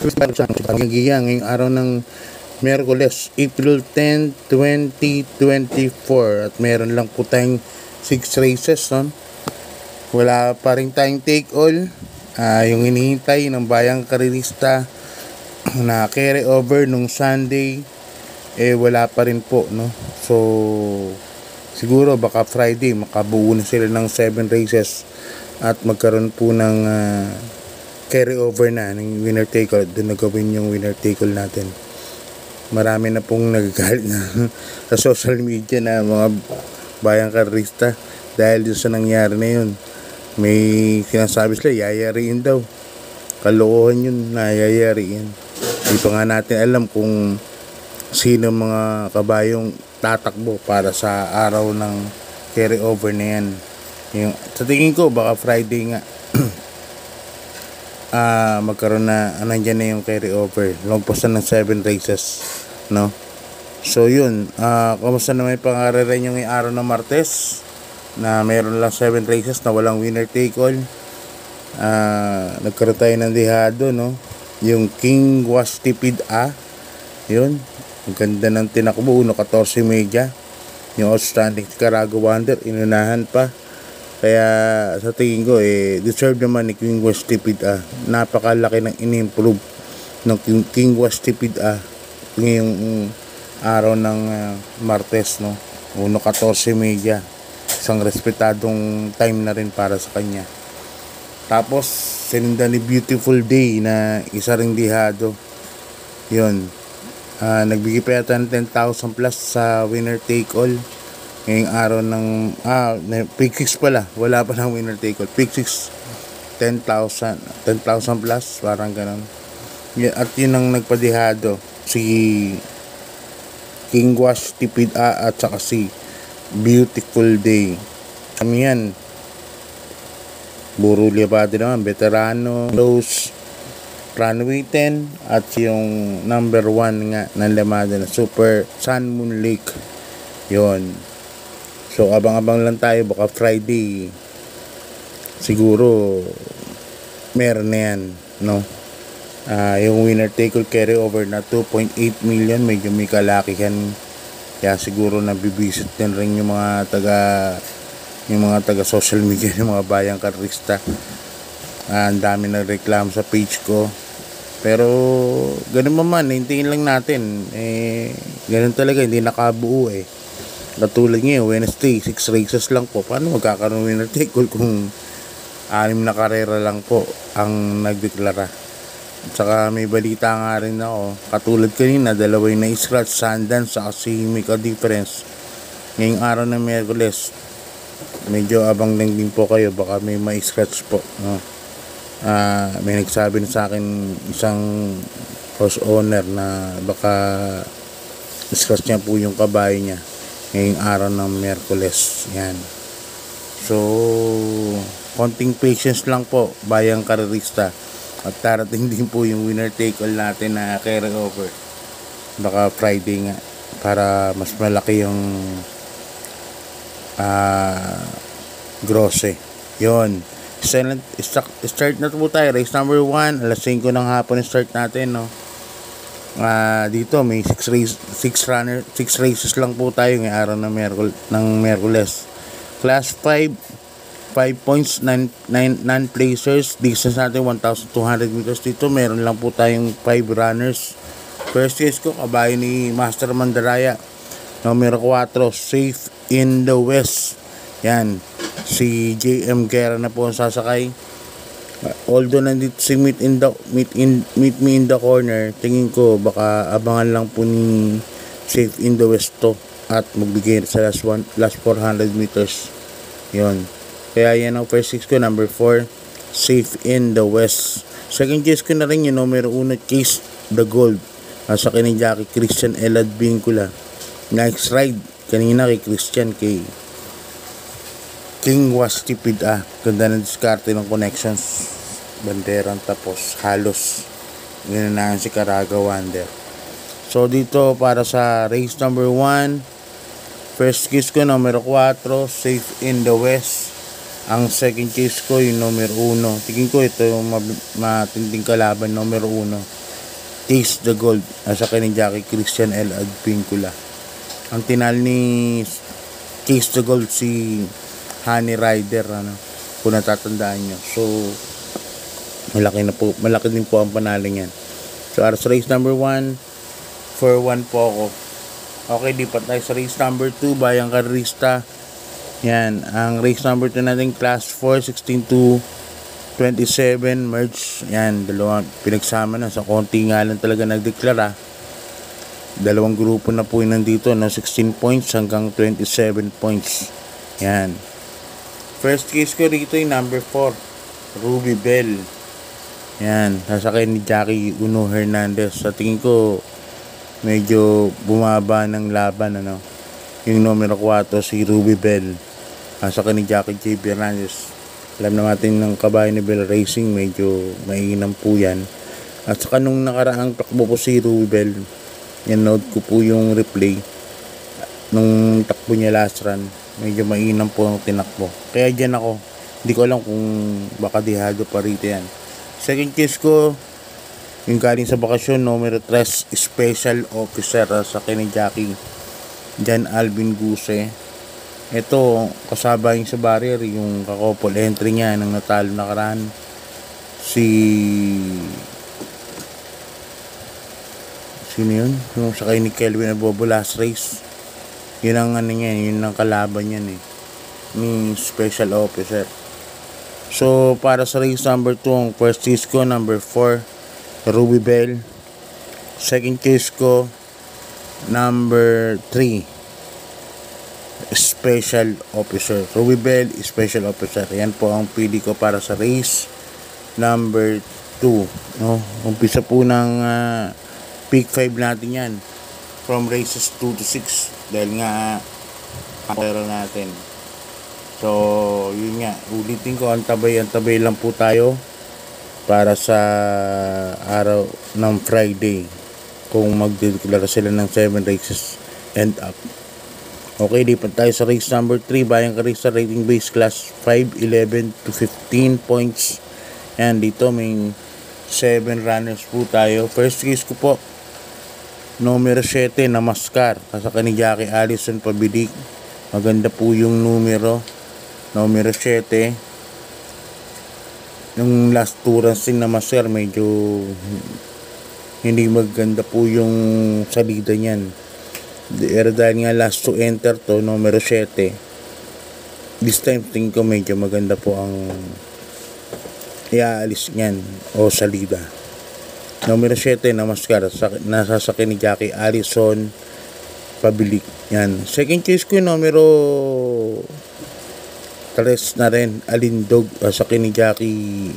Ngayong araw ng Miyerkules, April 10, 2024 at meron lang po tayong 6 races, no? Wala pa rin tayong take all. Yung hinihintay ng bayang karirista na carry over nung Sunday, wala pa rin po, no? So siguro baka Friday makabuo na sila ng 7 races at magkaroon po ng carry over na ng winner take all. Doon na gawin yung winner take all natin. Marami na pong nagagalit na sa social media na mga bayang karista dahil doon sa nangyari na yun. May sinasabi sila yayariin daw, kalokohan yun na yayariin. Hindi pa nga natin alam kung sino mga kabayong tatakbo para sa araw ng carry over na yan. Yung, sa tingin ko baka Friday nga magkaroon na nandiyan na yung carry over. Lagpasan ng 7 races, no? So yun, kamusta na may pangarera nyo ngayong araw ng Martes na mayroon lang 7 races na walang winner take all. Nagkaroon tayo ng dihado, no? Yung King was tipid yun, ang ganda ng tinakbo, 1.14 media. Yung outstanding Caraga Wonder inunahan pa. Kaya sa tingin ko deserve naman ni King was tipid napakalaki ng in-improve ng King was tipid ngayong araw ng Martes, no? 1.14 media, isang respetadong time na rin para sa kanya. Tapos sininda ni Beautiful Day na isa ring dihado yun. Nagbigay pa yata ng 10,000 plus sa winner take all ngayong araw ng pick 6 pala, wala pa ng winner take all. Pick 6 10,000 plus, parang ganun. At yun ang nagpadihado, si King was tipid at saka si Beautiful Day. Kami yan, Buro Liabado naman, veterano, close runway 10 at yung number 1 nga ng Lamada na Super Sun Moon Lake yun. So abang-abang lang tayo, baka Friday siguro meron na yan, no? Yung winner take all carry over na 2.8 million, medyo may kalakihan. Kaya siguro nabibisit din rin yung mga taga social media, yung mga bayang karista. Ang dami nagreklamo sa page ko. Pero ganun man, hintayin lang natin. Ganun talaga, hindi nakabuo Katulad ngayon, Wednesday, 6 races lang po. Paano magkakaroon winner take all kung 6 na karera lang po ang nagdeklara? At saka may balita nga rin ako. Katulad kanina, dalaway na scratch, Sundance sa kasi make a difference. Ngayong araw ng Miyerkules, medyo abang lang din po kayo. Baka may ma-scratch po, no? May nagsabi na sa akin isang horse owner na baka scratch niya po yung kabayo niya ngayong araw ng Miyerkules. Yan. So konting patience lang po, bayang karerista, at darating din po yung winner take all natin na carry over. Baka Friday nga para mas malaki yung grosse. Yon. Start na po tayo. Race number 1, alas 5 ng hapon start natin, no? Dito may 6 races lang po tayo ngayong araw ng Miyerkules. Class 5 points, 9 placers. Distance natin 1,200 meters. Dito meron lang po tayong 5 runners. First case ko, kabayo ni Master Mandaraya, numero 4, Safe in the West. Yan, si JM Guerra na po ang sasakay. Although nandito si Meet Me in the Corner, tingin ko baka abangan lang po ni Safe in the West to at magbigay sa last 400 meters. Yon. Kaya yan ang first 6 ko, number 4, Safe in the West. Second case ko na rin yung numero 1, Case the Gold. Sa kay ni Jackie Christian Elad Vincula. Nice ride kanina kay Christian, kay King was tipid ganda ng diskarte ng connections, banderang tapos halos ginanahan si Caraga Wonder. So dito para sa race number 1, first case ko numero 4, Safe in the West. Ang second case ko yung numero 1. Tingin ko ito yung matinding kalaban, numero 1, Chase the Gold. Nasa kay ni Jackie Christian L. Advincula. Ang tinal ni Chase the Gold si Honey Rider, kung natatandaan nyo. So malaki din po ang panalo niyan. So sa race number 1, 4-1 po ako. Okay, lipat tayo sa race number 2, Bayang Karista. Yan, ang race number 2 natin, class 4, 16 to 27, merge. Yan, dalawang pinagsama na. Sa konti nga lang talaga nagdeklara. Dalawang grupo na po yun nandito, 16 points hanggang 27 points. Yan. First case ko rito yung number 4, Ruby Bell. Yan, sasakay ni Jackie Uno Hernandez. Sa tingin ko, medyo bumaba ng laban, yung numero 4, si Ruby Bell. Sasakay ni Jackie J. Hernandez. Alam natin ng kabayo ni Bell Racing, medyo mainam po yan. At saka nung nakaraang takbo po si Ruby Bell, yan-note ko po yung replay. Nung takbo niya last run, medyo mainam po ang tinakbo. Kaya dyan ako, hindi ko alam kung baka dihado pa rito yan. Second case ko, yung galing sa bakasyon, numero 3, Special Officer sa ni Jackie Jan Alvin Guse. Ito, kasaba yung sa barrier, yung kakopol entry niya ng natalo nakaraan. Sino yun? Yung sakay ni Kelvin Abobo last race. Yun ang niya, yun ang kalaban niya ni Special Officer. So, para sa race number 2, ang first case ko, number 4, Ruby Bell. Second case ko, number 3, Special Officer. Ruby Bell, Special Officer. Yan po ang pili ko para sa race number 2. Umpisa po ng pick 5 natin yan. From races 2 to 6. Dahil nga, pera natin. So, yun nga. Ulitin ko, antabay lang po tayo para sa araw ng Friday. Kung magdedeklara sila ng 7 races and up. Okay, lipat tayo sa race number 3, Bayang Karista, rating base class 5, 11 to 15 points. And dito may 7 runners po tayo. First race ko po, numero 7, Namaskar. Kasaka ni Jackie Allison Pabilik. Maganda po yung numero 7. Yung last 2 runs din Namaskar, medyo hindi maganda po yung salida niyan. Dahil nga last to enter to, numero 7. This time tingin ko medyo maganda po ang iaalis niyan o salida. Numero 7, Namaskar, nasasakyan ni Jackie Allison Pabilik. Yan. Second case ko yung numero 3 na rin, Alindog, sasakyan ni Jackie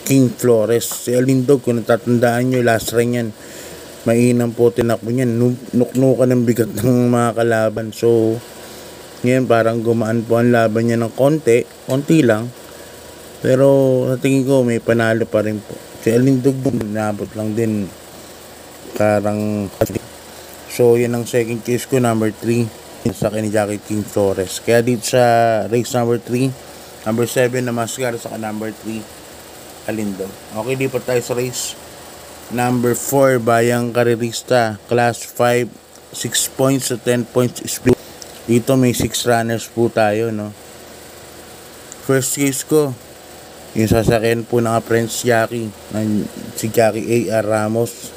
King Flores. Si Alindog, kung natatandaan nyo, last run yan, mainam po tinakbo niyan. Nuknukan ng bigat ng mga kalaban. So, ngayon parang gumaan po ang laban niya ng konti lang. Pero sa tingin ko may panalo pa rin po. Si Alindog nabot lang din karang. So, yan ang second case ko, number 3, sa ni Jackie King Flores. Kaya dito sa race number 3, number 7, Namaskar, saka number 3, Alindog. Okay, lipat tayo sa race number 4, Bayang Karista, class 5, 6 points to 10 points split. Dito may 6 runners po tayo, First case ko, yung sasakyan po ng Prince Jackie, si Jackie A.R. Ramos.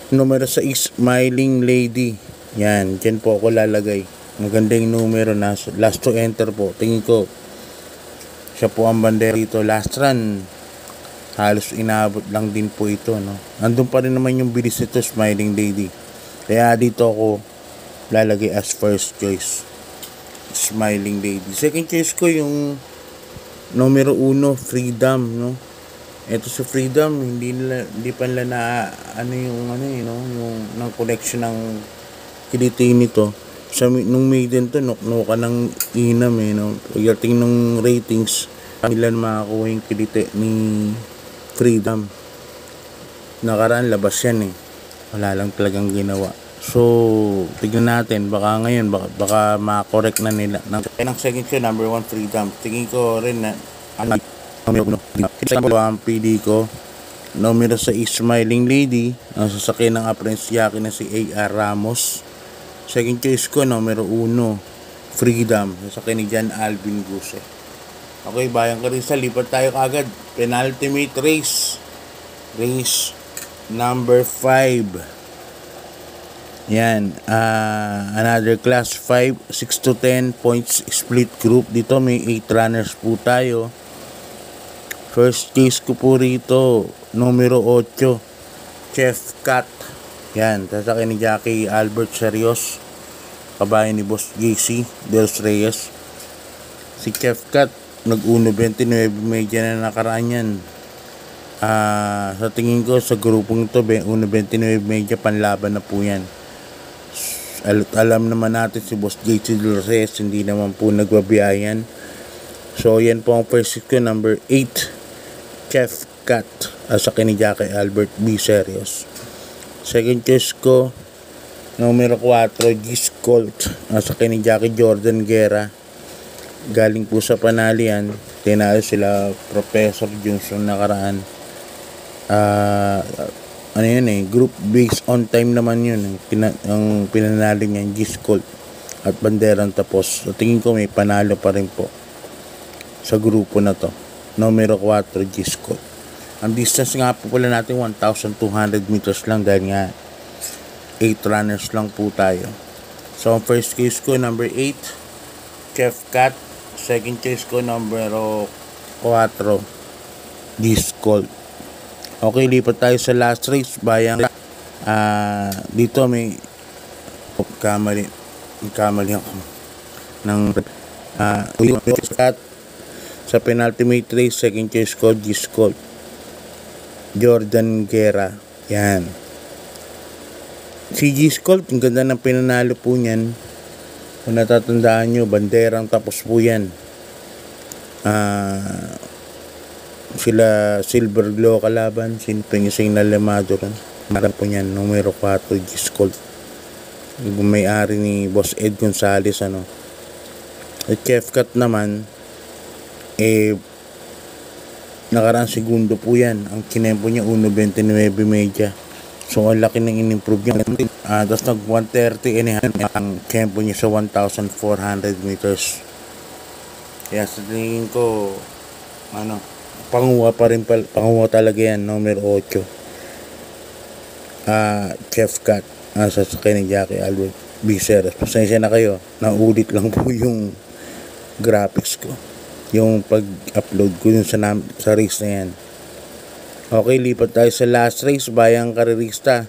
Numero 6, Smiling Lady. Yan, dyan po ako lalagay. Maganda yung numero, last to enter po. Tingin ko, siya po ang bandera dito. Last run, halos inabot lang din po ito, Andun pa rin naman yung bilis nito, Smiling Lady. Kaya dito ako lalagay as first choice, Smiling Lady. Second choice ko yung numero 1, Freedom, Ito sa Freedom, hindi pa nila na yung ng connection ng kiliti nito. Nung maiden to, nuknuka ng inam, Pagdating ng ratings, nila makakuha yung kiliti ni Freedom. Nakaraan labas yan, wala lang talagang ginawa. So tignan natin, baka ngayon baka ma-correct na nila. Ng second show, number 1, Freedom. Tingin ko rin na ang pili ko, numero 6, Smiling Lady. Ang sasakyan ng Aprense Jackie na si A.R. Ramos. Second choice ko, numero 1, Freedom. Sasakyan ni John Alvin Guse. Okay, Bayang Karista, lipat tayo kagad. Penultimate race. Race number 5. Yan, another class 5, 6 to 10 points split group. Dito may 8 runners po tayo. First case ko po rito, numero 8, Chef Cat. Yan, sasakyan ni Jackie Albert Serios, kabayan ni Boss JC Dels Reyes. Si Chef Cat, nag-1.29 medya na nakaraan yan. Sa tingin ko, sa grupong ito, 1.29 medya, panlaban na po yan. Alam naman natin si Boss JC Dels Reyes, hindi naman po nagbabiyayan. So, yan po ang first case ko, number 8, Chef Cat, sa ni Jackie Albert B. Serios. Second choice ko, numero 4, Gis Colt, sa ni Jackie Jordan Guerra. Galing po sa panalian, tinalo sila Professor Johnson nakaraan. Ano yun group based on time naman yun. Ang pinanalo niya, Gis Colt at Banderang Tapos. So, tingin ko may panalo pa rin po sa grupo na to. Numero 4, Gis Colt. Ang distance nga po pala natin 1,200 meters lang dahil nga 8 runners lang po tayo. So ang first case ko, number 8, Chef Cat. Second case ko, numero 4, Gis Colt. Okay, lipat tayo sa last race. Bayang dito may kamali ako ng Cat. Sa penultimate race, second choice ko, Gis Colt, Jordan Guerra. Yan. Si Gis Colt, ang ganda ng pinanalo po niyan. Kung natatandaan nyo, Banderang Tapos po yan. Sila Silver Glow kalaban, Sinping na Lemado rin. Marang po niyan, numero 4, Gis Colt. May-ari ni Boss Ed Gonzales, At Chef Cat naman, nakaraan segundo po yan. Ang kinempo niya 1.29 medya. So ang laki ng in-improve niya. Tapos nag 130 ang tempo niya sa 1,400 meters. Kaya sa tingin ko panguha talaga yan, numero 8, Chef Cat, sasakyan ni Jackie Albert B. Serios. Pasensya na kayo, naulit lang po yung graphics ko, yung pag-upload ko dun sa race na yan. Okay, lipat tayo sa last race, Bayang Karerista.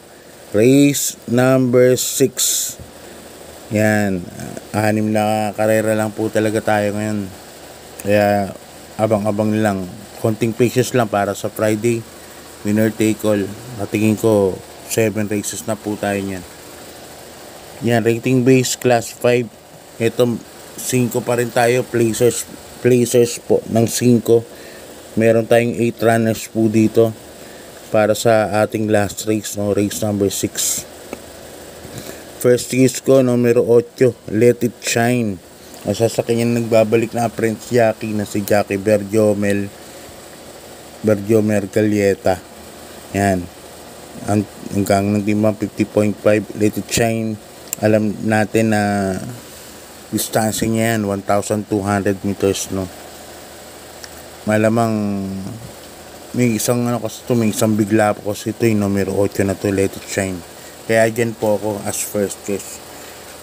Race number 6. Yan, 6 na karera lang po talaga tayo ngayon. Kaya abang-abang lang, konting patience lang para sa Friday winner take all. Natingin ko 7 races na po tayo niyan. Yan, rating base class 5. Ito 5 pa rin tayo, placers po ng 5. Meron tayong 8 runners po dito para sa ating last race, race number 6. First race ko, numero 8, Let It Shine. Sasakyan niya nagbabalik na Aprense Jackie na si Jackie Berjomer Galieta. Yan, hanggang ng timang 50.5. Let It Shine, alam natin na distansya niya yan 1,200 meters, Malamang may isang may isang bigla po kasi ito yung numero 8 na to, Let It Shine. Kaya dyan po ako as first case.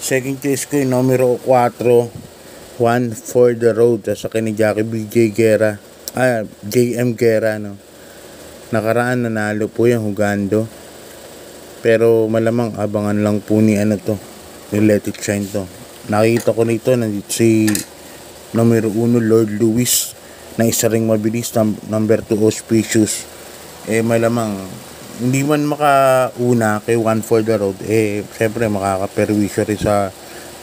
Second case ko yung numero 4, One for the Road, sa ni Jackie BJ Guerra, JM Guerra, Nakaraan nanalo po yung Hugando. Pero malamang abangan lang po ni yung Let It Shine to. Nakita ko nito si numero 1, Lord Lewis, na isa ring mabilis, number 2, Auspicious. Malamang hindi man makauna kay One for the Road, syempre makakaperwisyo rin sa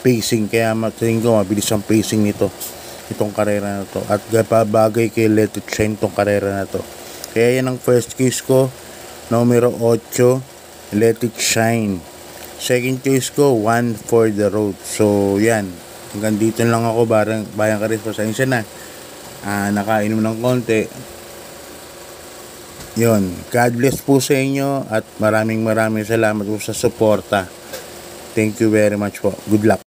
pacing. Kaya tingin ko mabilis ang pacing itong karera na to, at bagay kay Let It Shine itong karera na to. Kaya yan ang first case ko, numero 8, Let It Shine. Second case ko, One for the Road. So yan, hanggang dito lang ako, Bayang Karis. Pasensya na, nakainom ng konti. Yun, God bless po sa inyo at maraming salamat po sa suporta. Thank you very much po. Good luck.